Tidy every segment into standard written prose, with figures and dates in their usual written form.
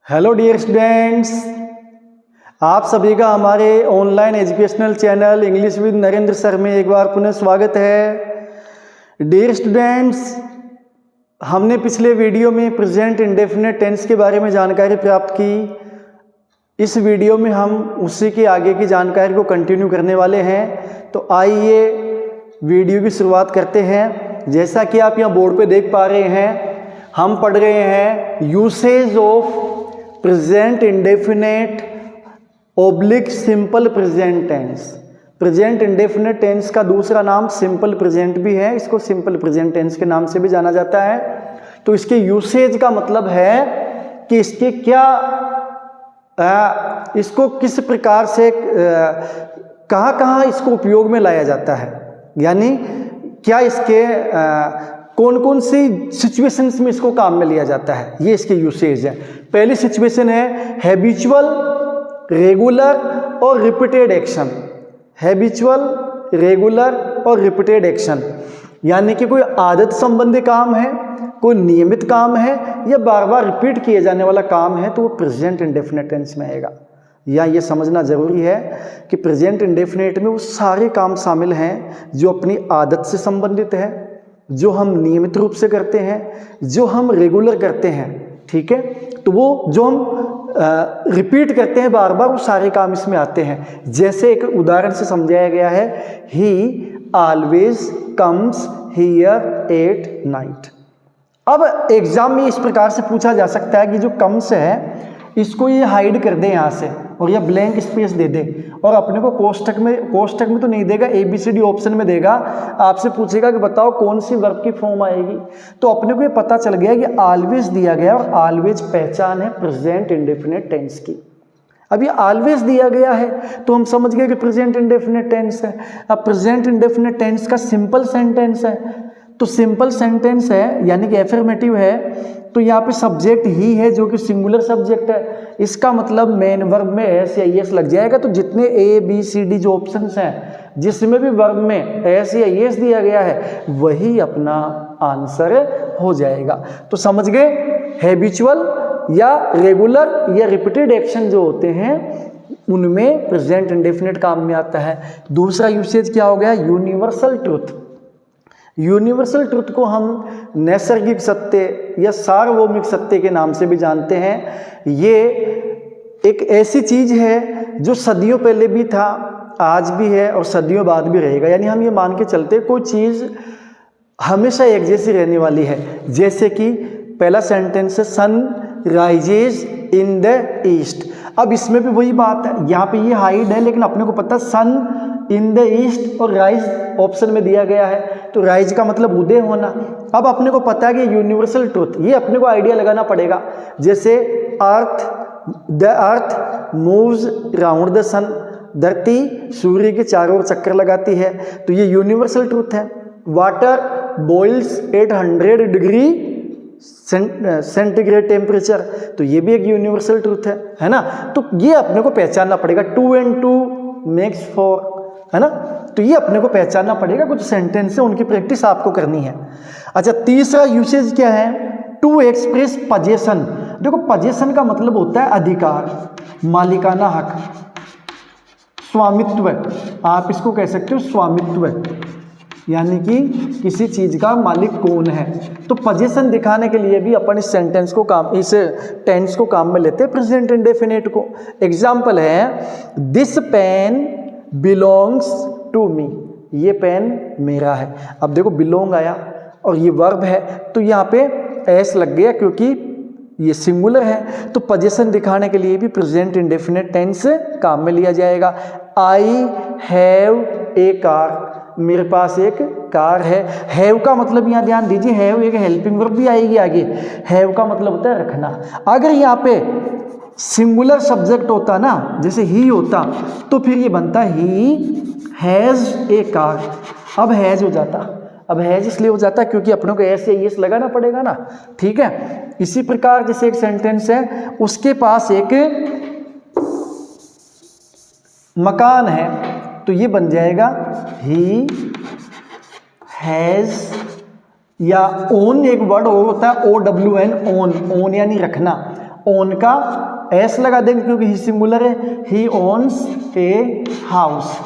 Hello dear students, आप सभी का हमारे online educational channel English with Narendra sir में एक बार पुनः स्वागत है। डियर स्टूडेंट्स, हमने पिछले वीडियो में प्रेजेंट इंडेफिनिट टेंस के बारे में जानकारी प्राप्त की। इस वीडियो में हम उसी के आगे की जानकारी को कंटिन्यू करने वाले हैं। तो आइए वीडियो की शुरुआत करते हैं। जैसा कि आप यहाँ बोर्ड पे देख पा रहे हैं, हम पढ़ रहे हैं usage of present indefinite oblique simple present tense. Present indefinite tense का दूसरा नाम सिंपल प्रेजेंट भी है, इसको सिंपल प्रेजेंट टेंस के नाम से भी जाना जाता है। तो इसके यूसेज का मतलब है कि इसके क्या इसको किस प्रकार से कहाँ कहाँ इसको उपयोग में लाया जाता है, यानी क्या इसके कौन कौन सी सिचुएशंस में इसको काम में लिया जाता है, ये इसके यूसेज है। पहली सिचुएशन है हैबिचुअल, रेगुलर और रिपीटेड एक्शन। हैबिचुअल, रेगुलर और रिपीटेड एक्शन यानी कि कोई आदत संबंधी काम है, कोई नियमित काम है या बार बार रिपीट किए जाने वाला काम है, तो वो प्रेजेंट इंडेफिनिट टेंस में आएगा। या ये समझना ज़रूरी है कि प्रेजेंट इंडेफिनिट में वो सारे काम शामिल हैं जो अपनी आदत से संबंधित है, जो हम नियमित रूप से करते हैं, जो हम रेगुलर करते हैं। ठीक है, तो वो जो हम रिपीट करते हैं बार बार, वो सारे काम इसमें आते हैं। जैसे एक उदाहरण से समझाया गया है, ही always comes here at night. अब एग्जाम में इस प्रकार से पूछा जा सकता है कि जो कम्स है इसको ये हाइड कर दे यहाँ से और या ब्लैंक स्पेस दे दे, और अपने को कोष्टक में तो नहीं देगा, ABCD ऑप्शन में देगा। आपसे पूछेगा कि बताओ कौन सी वर्ब की फॉर्म आएगी, तो अपने को ये पता चल गया कि ऑलवेज दिया गया और ऑलवेज पहचान है प्रेजेंट इंडेफिनिट टेंस की। अब ये ऑलवेज दिया गया है तो हम समझ गए कि प्रेजेंट इंडेफिनिट टेंस है। अब प्रेजेंट इंडेफिनिट टेंस का सिंपल सेंटेंस है, तो सिंपल सेंटेंस है यानी कि एफर्मेटिव है, तो यहाँ पे सब्जेक्ट ही है जो कि सिंगुलर सब्जेक्ट है। इसका मतलब मेन वर्ब में एस या एस लग जाएगा। तो जितने ABCD जो ऑप्शंस हैं जिसमें भी वर्ब में एस या एस दिया गया है वही अपना आंसर हो जाएगा। तो समझ गए, हैबिचुअल या रेगुलर या रिपीटेड एक्शन जो होते हैं उनमें प्रेजेंट इंडेफिनिट काम में आता है। दूसरा यूसेज क्या हो गया, यूनिवर्सल ट्रुथ। यूनिवर्सल ट्रुथ को हम नैसर्गिक सत्य या सार्वभौमिक सत्य के नाम से भी जानते हैं। ये एक ऐसी चीज है जो सदियों पहले भी था, आज भी है और सदियों बाद भी रहेगा। यानी हम ये मान के चलते कोई चीज हमेशा एक जैसी रहने वाली है। जैसे कि पहला सेंटेंस है sun rises in the east. अब इसमें भी वही बात है, यहाँ पे ये हाइड है लेकिन अपने को पता सन इन द ईस्ट और राइज ऑप्शन में दिया गया है, तो राइज का मतलब उदय होना। अब अपने को पता है कि यूनिवर्सल ट्रुथ, ये अपने को आइडिया लगाना पड़ेगा। जैसे the earth moves round the sun, धरती सूर्य के चारों ओर चक्कर लगाती है, तो ये यूनिवर्सल ट्रुथ है। Water boils at 100 degree centigrade temperature, तो ये भी एक यूनिवर्सल ट्रुथ है ना। तो ये अपने को पहचानना पड़ेगा। 2 and 2 makes 4, है ना। तो ये अपने को पहचानना पड़ेगा। कुछ सेंटेंस है उनकी प्रैक्टिस आपको करनी है। अच्छा, तीसरा यूसेज क्या है, टू एक्सप्रेस पजेशन। देखो पजेशन का मतलब होता है अधिकार, मालिकाना हक, स्वामित्व। आप इसको कह सकते हो स्वामित्व, यानी कि किसी चीज का मालिक कौन है। तो पजेशन दिखाने के लिए भी अपन इस सेंटेंस को इस टेंस को काम में लेते हैं, प्रेजेंट इंडेफिनिट को। एग्जाम्पल है, this pen belongs to me. ये पेन मेरा है। अब देखो बिलोंग आया और ये वर्ब है, तो यहाँ पे एस लग गया क्योंकि ये सिंगुलर है। तो पजेशन दिखाने के लिए भी प्रेजेंट इंडेफिनिट टेंस काम में लिया जाएगा। आई हैव ए कार, मेरे पास एक कार है। हैव का मतलब यहाँ ध्यान दीजिए, हैव एक हेल्पिंग वर्ब भी आएगी आगे। हैव का मतलब होता है रखना। अगर यहाँ पे सिंगुलर सब्जेक्ट होता ना, जैसे ही होता, तो फिर ये बनता ही हैज ए कार। अब हैज हो जाता, अब हैज इसलिए हो जाता क्योंकि अपनों को एस या एस लगाना पड़ेगा ना। ठीक है, इसी प्रकार जैसे एक सेंटेंस है, उसके पास एक मकान है, तो ये बन जाएगा ही हैज, या ओन एक वर्ड और होता है OWN, ओन, ओन यानी रखना। ओन का एस लगा देंगे क्योंकि ही सिंगुलर है, ही ओन्स ए हाउस।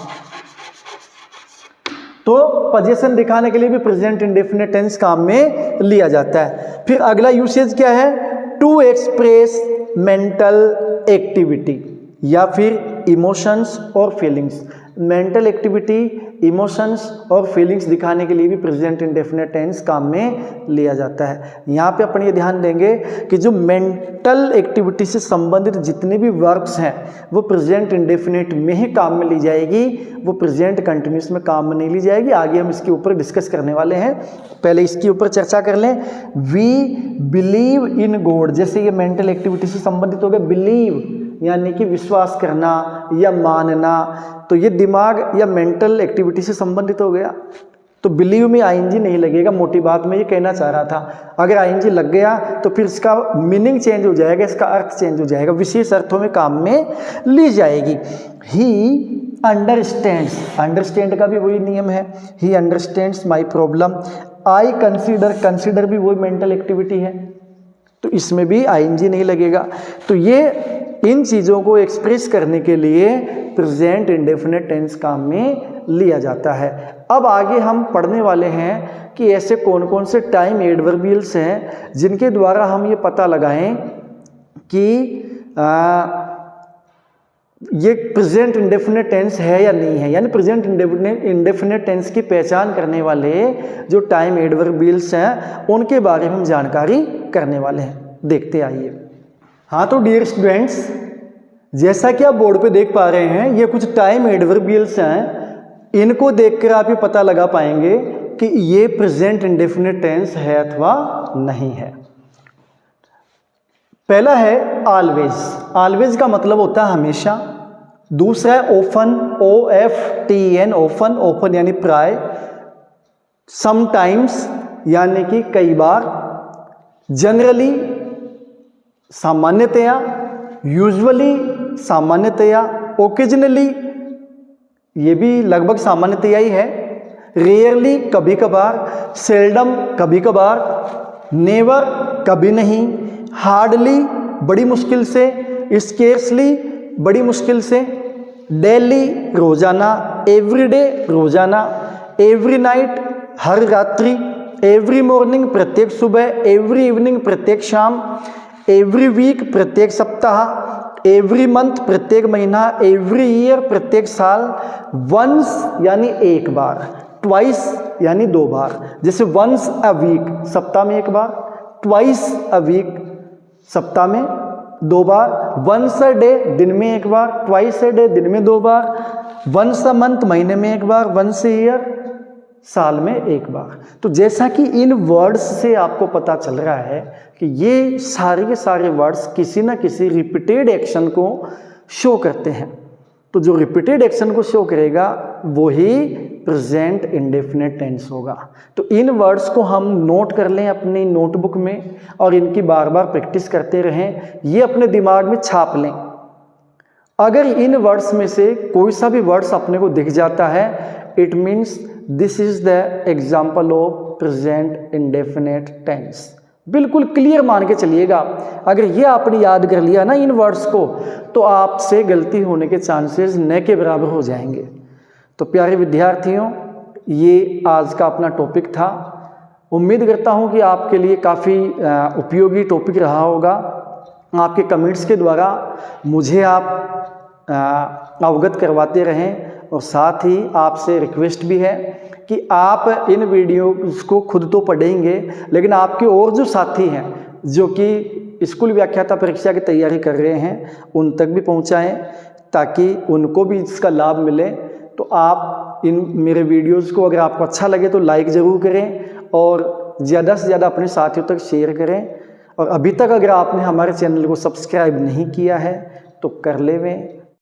तो पोजीशन दिखाने के लिए भी प्रेजेंट इंडेफिनिट टेंस काम में लिया जाता है। फिर अगला यूसेज क्या है, टू एक्सप्रेस मेंटल एक्टिविटी या फिर इमोशंस और फीलिंग्स। मेंटल एक्टिविटी, इमोशंस और फीलिंग्स दिखाने के लिए भी प्रेजेंट इंडेफिनिट टेंस काम में लिया जाता है। यहाँ पे अपन ये ध्यान देंगे कि जो मेंटल एक्टिविटी से संबंधित जितने भी वर्ब्स हैं वो प्रेजेंट इंडेफिनिट में ही काम में ली जाएगी, वो प्रेजेंट कंटिन्यूस में काम में नहीं ली जाएगी। आगे हम इसके ऊपर डिस्कस करने वाले हैं, पहले इसके ऊपर चर्चा कर लें। वी बिलीव इन गॉड, जैसे ये मेंटल एक्टिविटी से संबंधित हो गया। बिलीव यानी कि विश्वास करना या मानना, तो ये दिमाग या मेंटल एक्टिविटी से संबंधित हो गया। तो बिलीव में आईएनजी नहीं लगेगा, मोटी बात में ये कहना चाह रहा था। अगर आईएनजी लग गया तो फिर इसका मीनिंग चेंज हो जाएगा, इसका अर्थ चेंज हो जाएगा, विशेष अर्थों में काम में ली जाएगी। ही अंडरस्टैंड्स, अंडरस्टैंड का भी वही नियम है, he understands my problem. I consider, consider भी वही मेंटल एक्टिविटी है, तो इसमें भी आईएनजी नहीं लगेगा। तो ये इन चीज़ों को एक्सप्रेस करने के लिए प्रेजेंट इंडेफिनिट टेंस काम में लिया जाता है। अब आगे हम पढ़ने वाले हैं कि ऐसे कौन कौन से टाइम एडवर्बियल्स हैं जिनके द्वारा हम ये पता लगाएं कि ये प्रेजेंट इंडेफिनिट टेंस है या नहीं है। यानी प्रेजेंट इंडेफिनिट टेंस की पहचान करने वाले जो टाइम एडवर्बियल्स हैं उनके बारे में हम जानकारी करने वाले हैं। देखते आइए। हाँ, तो डियर स्टूडेंट्स, जैसा कि आप बोर्ड पे देख पा रहे हैं, ये कुछ टाइम एडवर्बियल्स हैं। इनको देखकर आप ये पता लगा पाएंगे कि ये प्रेजेंट इंडेफिनिट टेंस है अथवा नहीं है। पहला है ऑलवेज। ऑलवेज का मतलब होता है हमेशा। दूसरा है ओफन, OFTEN, ओफन, ओफन यानी प्राय। समटाइम्स यानी कि कई बार। जनरली सामान्यतया। यूजुअली सामान्यतया। ओकेजनली ये भी लगभग सामान्यतया ही है। रेयरली कभी कभार। सेल्डम कभी कभार। नेवर कभी नहीं। हार्डली बड़ी मुश्किल से। स्केर्सली बड़ी मुश्किल से। डेली रोजाना। एवरीडे रोजाना। एवरी नाइट हर रात्रि। एवरी मॉर्निंग प्रत्येक सुबह। एवरी इवनिंग प्रत्येक शाम। एवरी वीक प्रत्येक सप्ताह। एवरी मंथ प्रत्येक महीना। एवरी ईयर प्रत्येक साल। वंस यानी एक बार। ट्वाइस यानी दो बार। जैसे वंस अ वीक सप्ताह में एक बार। ट्वाइस अ वीक सप्ताह में दो बार। वंस अ डे दिन में एक बार। ट्वाइस अ डे दिन में दो बार। वंस अ मंथ महीने में एक बार। वंस अ ईयर साल में एक बार। तो जैसा कि इन वर्ड्स से आपको पता चल रहा है कि ये सारे के सारे वर्ड्स किसी ना किसी रिपीटेड एक्शन को शो करते हैं। तो जो रिपीटेड एक्शन को शो करेगा वही प्रेजेंट इंडेफिनिट टेंस होगा। तो इन वर्ड्स को हम नोट कर लें अपनी नोटबुक में और इनकी बार बार प्रैक्टिस करते रहें, ये अपने दिमाग में छाप लें। अगर इन वर्ड्स में से कोई सा भी वर्ड्स अपने को दिख जाता है, it means this is the example of present indefinite tense. बिल्कुल क्लियर मान के चलिएगा। अगर ये आपने याद कर लिया ना इन वर्ड्स को, तो आपसे गलती होने के चांसेस न के बराबर हो जाएंगे। तो प्यारे विद्यार्थियों, ये आज का अपना टॉपिक था। उम्मीद करता हूँ कि आपके लिए काफ़ी उपयोगी टॉपिक रहा होगा। आपके कमेंट्स के द्वारा मुझे आप अवगत करवाते रहें, और साथ ही आपसे रिक्वेस्ट भी है कि आप इन वीडियोस को खुद तो पढ़ेंगे, लेकिन आपके और जो साथी हैं जो कि स्कूल व्याख्याता परीक्षा की तैयारी कर रहे हैं उन तक भी पहुंचाएं, ताकि उनको भी इसका लाभ मिले। तो आप इन मेरे वीडियोस को अगर आपको अच्छा लगे तो लाइक ज़रूर करें और ज़्यादा से ज़्यादा अपने साथियों तक शेयर करें। और अभी तक अगर आपने हमारे चैनल को सब्सक्राइब नहीं किया है तो कर लेवें